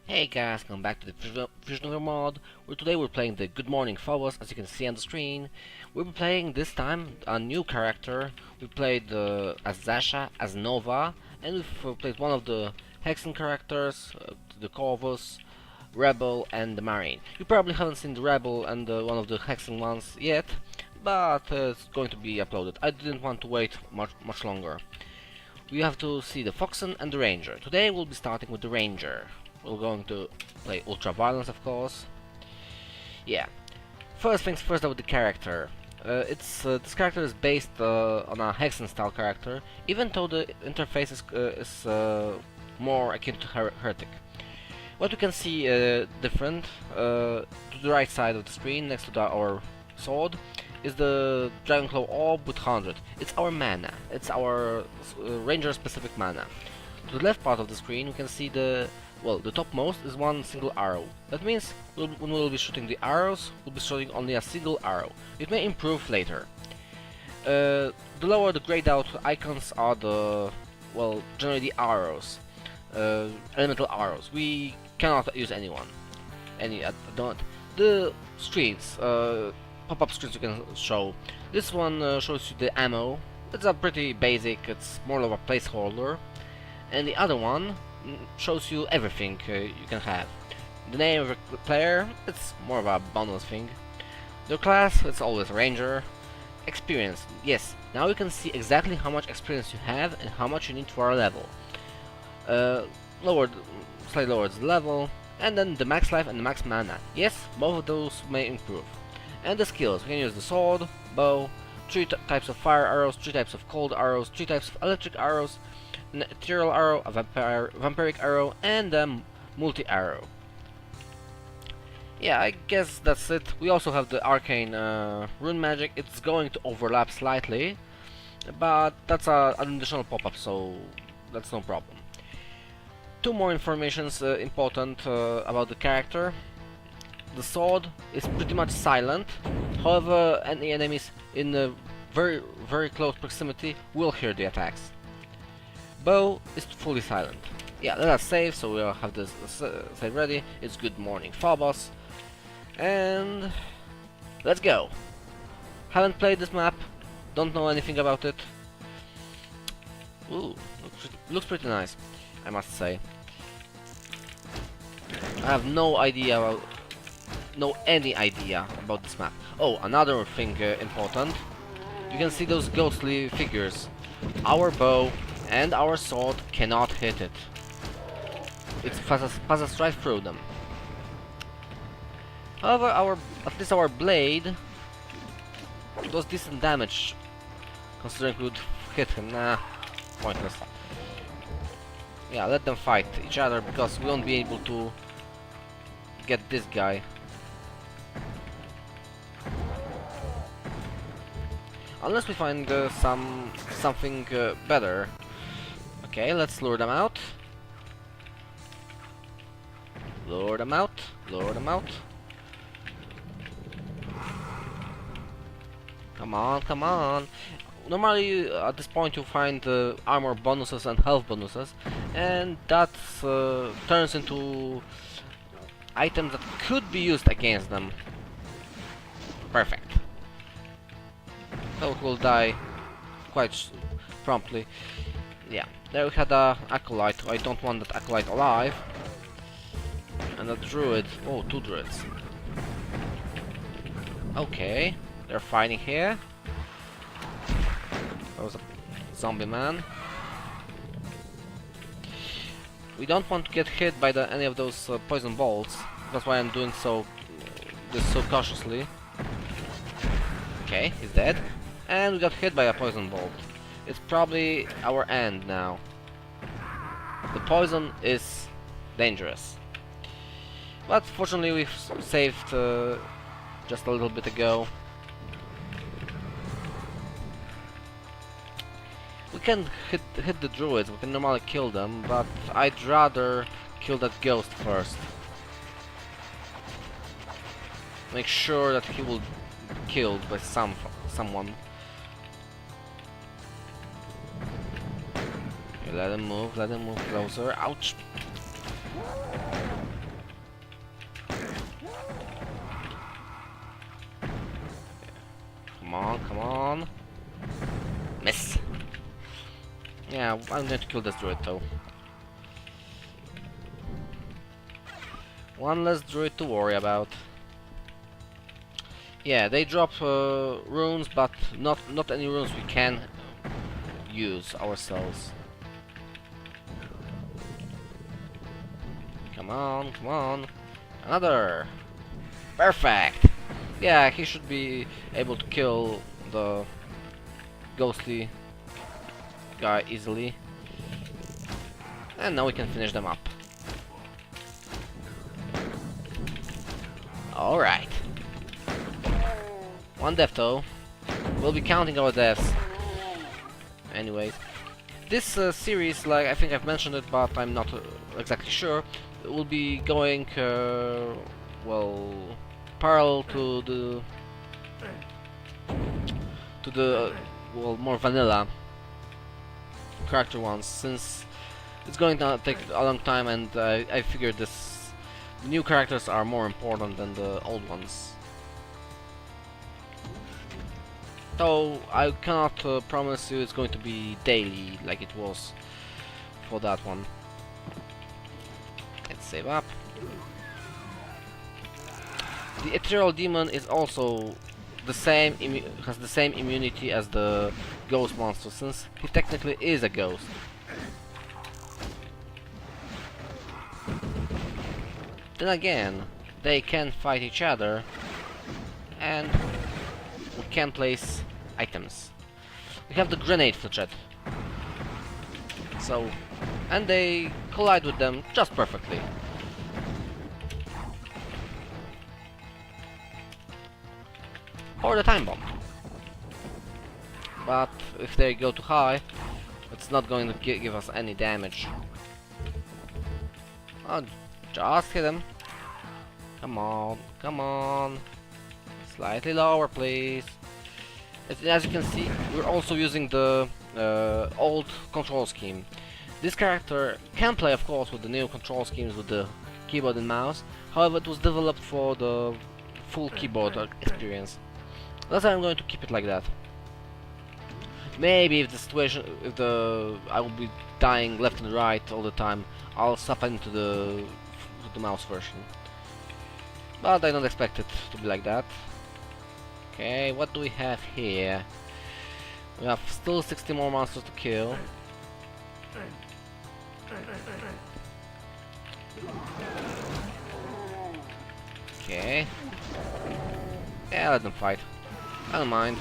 Hey guys, welcome back to the Visionary mod, where today we're playing the Good Morning Phobos, as you can see on the screen. We'll be playing this time a new character. We played as Zasha, as Nova, and we've played one of the Hexen characters, the Phobos, Rebel, and the Marine. You probably haven't seen the Rebel and one of the Hexen ones yet, but it's going to be uploaded. I didn't want to wait much longer. We have to see the Foxen and the Ranger. Today we'll be starting with the Ranger. We're going to play Ultra Violence, of course. Yeah. First things first about the character. This character is based on a Hexen style character, even though the interface is more akin to Heretic. What we can see different to the right side of the screen, next to our sword, is the Dragonclaw Orb with 100. It's our mana. It's our Ranger specific mana. To the left part of the screen, we can see the topmost is one single arrow. That means when we'll be shooting the arrows, we'll be shooting only a single arrow. It may improve later. The lower the grayed out icons are generally the arrows. Elemental arrows. We cannot use the screens, pop-up screens you can show. This one shows you the ammo. It's a pretty basic, it's more of a placeholder. And the other one shows you everything you can have. The name of the player, it's more of a bonus thing. The class, it's always Ranger. Experience, yes, now you can see exactly how much experience you have and how much you need for a level. Slightly lowered the level, and then the max life and the max mana. Yes, both of those may improve. And the skills, we can use the sword, bow, 3 types of fire arrows, 3 types of cold arrows, 3 types of electric arrows, an ethereal arrow, a vampiric arrow, and a multi-arrow. Yeah, I guess that's it. We also have the arcane rune magic. It's going to overlap slightly, but that's an additional pop-up, so that's no problem. 2 more informations important about the character. The sword is pretty much silent. However, any enemies in a very close proximity will hear the attacks. Bow is fully silent. Yeah, let us save, so we'll have this save ready. It's Good Morning Phobos. And let's go. Haven't played this map, don't know anything about it. Ooh, looks pretty nice, I must say. I have no idea any idea about this map. Oh, another thing important. You can see those ghostly figures. Our bow and our sword cannot hit it. It passes right through them. However, at least our blade does decent damage, considering we would hit him. Nah, pointless. Yeah, let them fight each other, because we won't be able to get this guy. Unless we find something better. Okay, let's lure them out. Lure them out. Lure them out. Come on, come on. Normally, at this point, you find armor bonuses and health bonuses, and that turns into items that could be used against them. Perfect. So it will die quite promptly. Yeah, there we had a acolyte. I don't want that acolyte alive. And a druid. Oh, 2 druids. Okay, they're fighting here. That was a zombie man. We don't want to get hit by any of those poison bolts. That's why I'm doing this so cautiously. Okay, he's dead. And we got hit by a poison bolt. It's probably our end now. The poison is dangerous. But fortunately we've saved just a little bit ago. We can hit the druids, we can normally kill them, but I'd rather kill that ghost first. Make sure that he will be killed by someone. Let him move closer. Ouch! Yeah, I'm going to kill this druid though. One less druid to worry about. Yeah, they drop runes, but not any runes we can use ourselves. Come on, come on. Another! Perfect! Yeah, he should be able to kill the ghostly guy easily. And now we can finish them up. Alright. One death though. We'll be counting our deaths. Anyways. This series, like, I think I've mentioned it, but I'm not exactly sure, will be going, well, parallel to the well, more vanilla character ones, since it's going to take a long time, and I figured the new characters are more important than the old ones. Though I cannot promise you it's going to be daily like it was for that one. Let's save up. The Ethereal Demon is also the same, has the same immunity as the Ghost Monster, since he technically is a ghost. Then again, they can fight each other, and we can place items. We have the grenade flechette. So, and they collide with them just perfectly. Or the time bomb. But if they go too high, it's not going to give us any damage. Oh, just hit him. Come on, come on. Slightly lower, please. As you can see, we're also using the old control scheme. This character can play, of course, with the new control schemes with the keyboard and mouse. However, it was developed for the full keyboard experience. That's why I'm going to keep it like that. Maybe if the situation, I will be dying left and right all the time, I'll swap into the mouse version. But I don't expect it to be like that. Okay, what do we have here? We have still 60 more monsters to kill. Okay. Yeah, let them fight. I don't mind.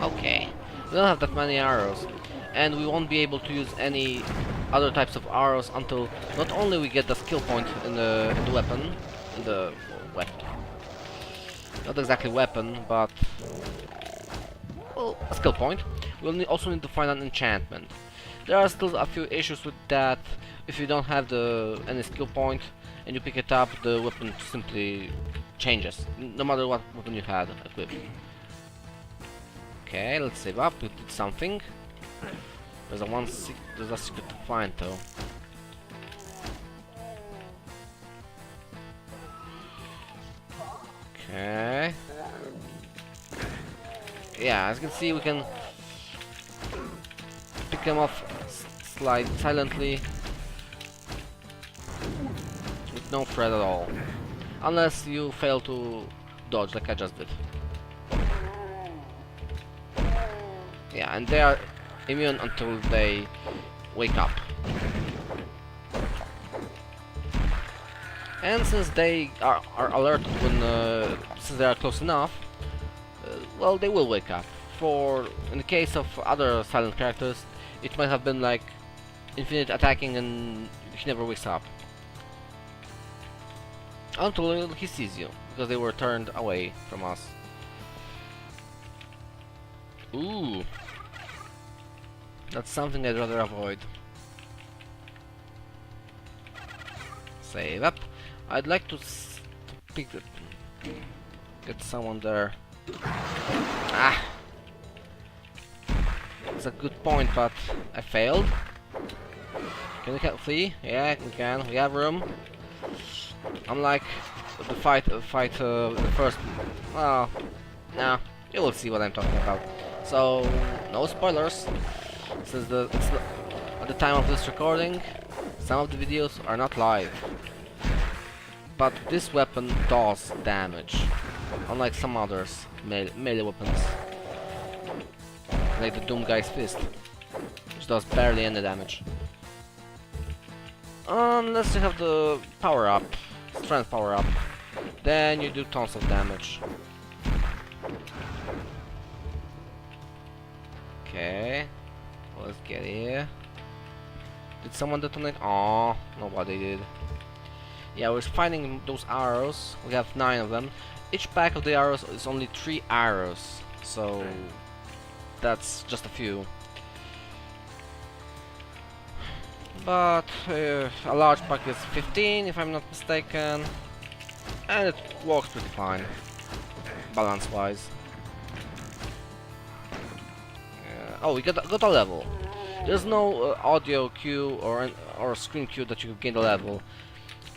Okay. We don't have that many arrows. And we won't be able to use any other types of arrows until not only we get the skill point in the weapon, not exactly weapon, but well, a skill point. We'll also need to find an enchantment. There are still a few issues with that. If you don't have any skill point and you pick it up, the weapon simply changes, no matter what weapon you had equipped. Okay, let's save up. We did something. There's a secret to find though. Okay. Yeah, as you can see, we can pick them off, slide silently, with no threat at all. Unless you fail to dodge, like I just did. Yeah, and they are immune until they wake up. And since they are alerted when since they are close enough, well, they will wake up. In the case of other silent characters, it might have been like infinite attacking and he never wakes up. Until he sees you, because they were turned away from us. Ooh. That's something I'd rather avoid. Save up. I'd like to get someone there. Ah! That's a good point, but I failed. Can we flee? Yeah, we can. We have room. Unlike the first. Oh, no. You will see what I'm talking about. So, no spoilers. Since at the time of this recording, some of the videos are not live. But this weapon does damage, unlike some others, melee weapons. Like the Doom Guy's Fist, which does barely any damage. Unless you have the power-up, strength power-up, then you do tons of damage. Okay, let's get here. Did someone detonate? Oh, nobody did. Yeah, we're finding those arrows. We have 9 of them. Each pack of the arrows is only 3 arrows, so that's just a few. But a large pack is 15, if I'm not mistaken, and it works pretty fine, balance-wise. Oh, we got a level. There's no audio cue or screen cue that you gain a level.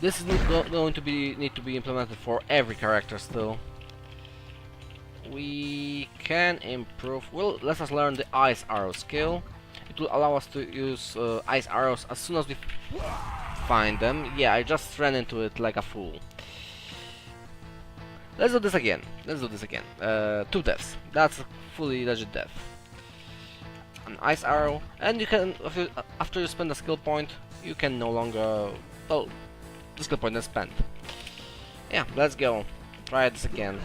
This is going to need to be implemented for every character still. We can improve. Well, let us learn the ice arrow skill. It will allow us to use ice arrows as soon as we find them. Yeah, I just ran into it like a fool. Let's do this again. 2 deaths. That's a fully legit death. An ice arrow, and you can, after you spend a skill point, you can no longer. Well, the skill point is spent. Yeah, let's go. Try this again.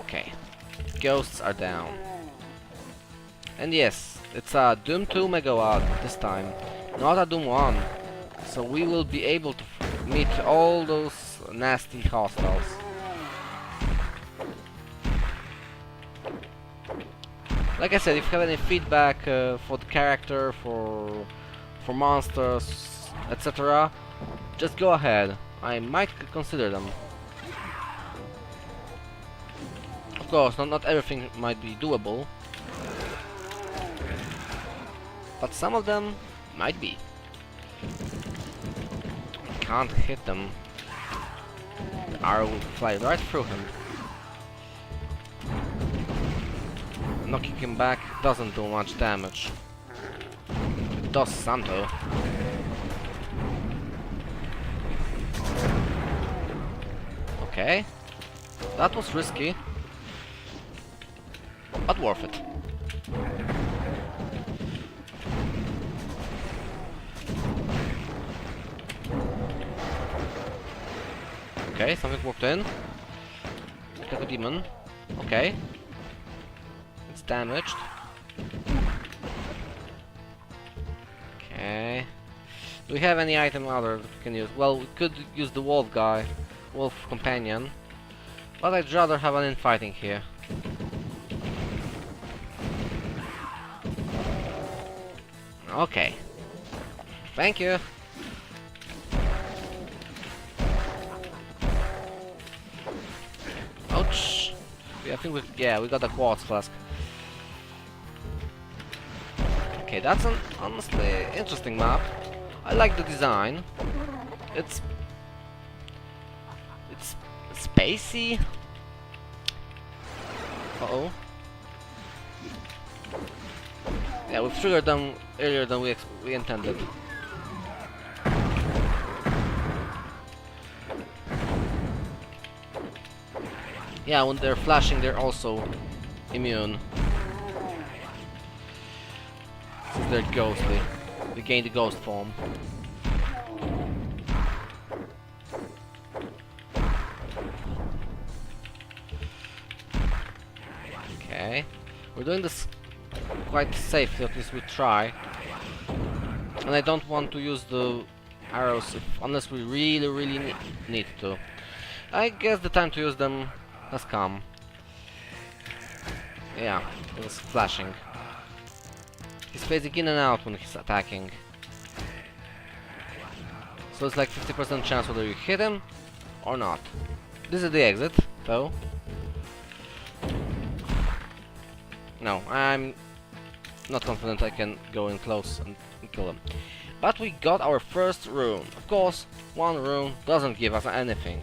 Okay. Ghosts are down. And yes, it's a Doom 2 Megawatt this time, not a Doom 1. So we will be able to meet all those nasty hostiles. Like I said, if you have any feedback for the character, for monsters, etc., just go ahead. I might consider them. Of course, not everything might be doable, but some of them might be. Can't hit them. The arrow will fly right through him. Knocking him back doesn't do much damage. It does some though. Okay. That was risky, but worth it. Okay, something walked in. Got a demon. Okay. It's damaged. Okay. Do we have any item other that we can use? Well, we could use the wolf guy, wolf companion, but I'd rather have an infighting here. Okay. Thank you. Ouch. I think we got a quartz flask. Okay, that's an honestly interesting map. I like the design. It's spacey. Uh-oh. Yeah, we've triggered them earlier than we intended. Yeah, when they're flashing, they're also immune. Since they're ghostly. They gain the ghost form. Okay. We're doing this quite safely, at least we try. And I don't want to use the arrows unless we really need to. I guess the time to use them has come. Yeah, it was flashing. He's phasing in and out when he's attacking. So it's like 50% chance whether you hit him or not. This is the exit, though. No, I'm not confident I can go in close and kill him. But we got our first rune. Of course, one rune doesn't give us anything.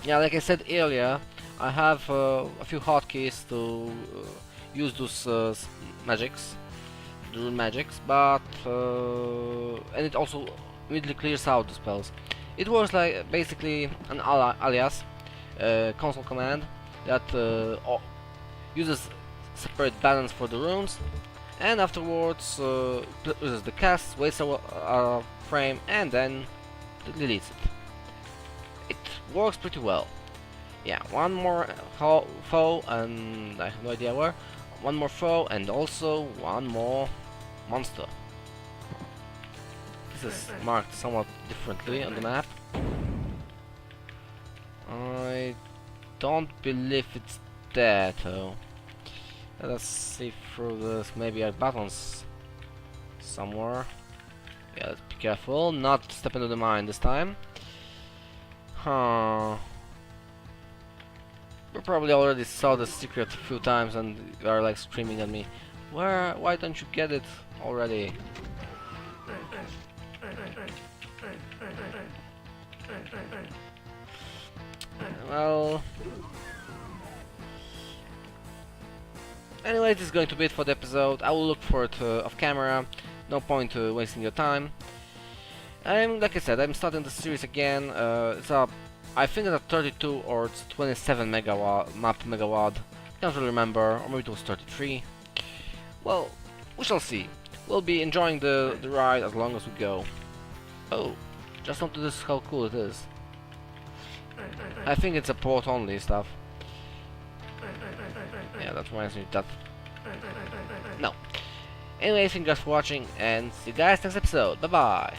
Yeah, like I said earlier, I have a few hotkeys to use those magics, the rune magics, but and it also immediately clears out the spells. It was like basically an alias console command that uses separate balance for the runes, and afterwards uses the cast, waits a frame, and then deletes it. It works pretty well. Yeah, one more foe, and I have no idea where. One more foe, and also one more monster. This is marked somewhat differently on the map. I don't believe it's there, though. Let's see through this. Maybe I buttons somewhere. Yeah, let's be careful. Not step into the mine this time. Huh. We probably already saw the secret a few times and you are like screaming at me. Why don't you get it already? Well... Anyway, this is going to be it for the episode. I will look for it off camera. No point wasting your time. Like I said, I'm starting the series again. I think it's a 32 or it's 27 megawatt map megawatt. Can't really remember, or maybe it was 33. Well, we shall see. We'll be enjoying the ride as long as we go. Oh, just notice how cool it is. I think it's a port only stuff. Yeah, that reminds me of that. No. Anyway, thank you guys for watching, and see you guys next episode. Bye bye.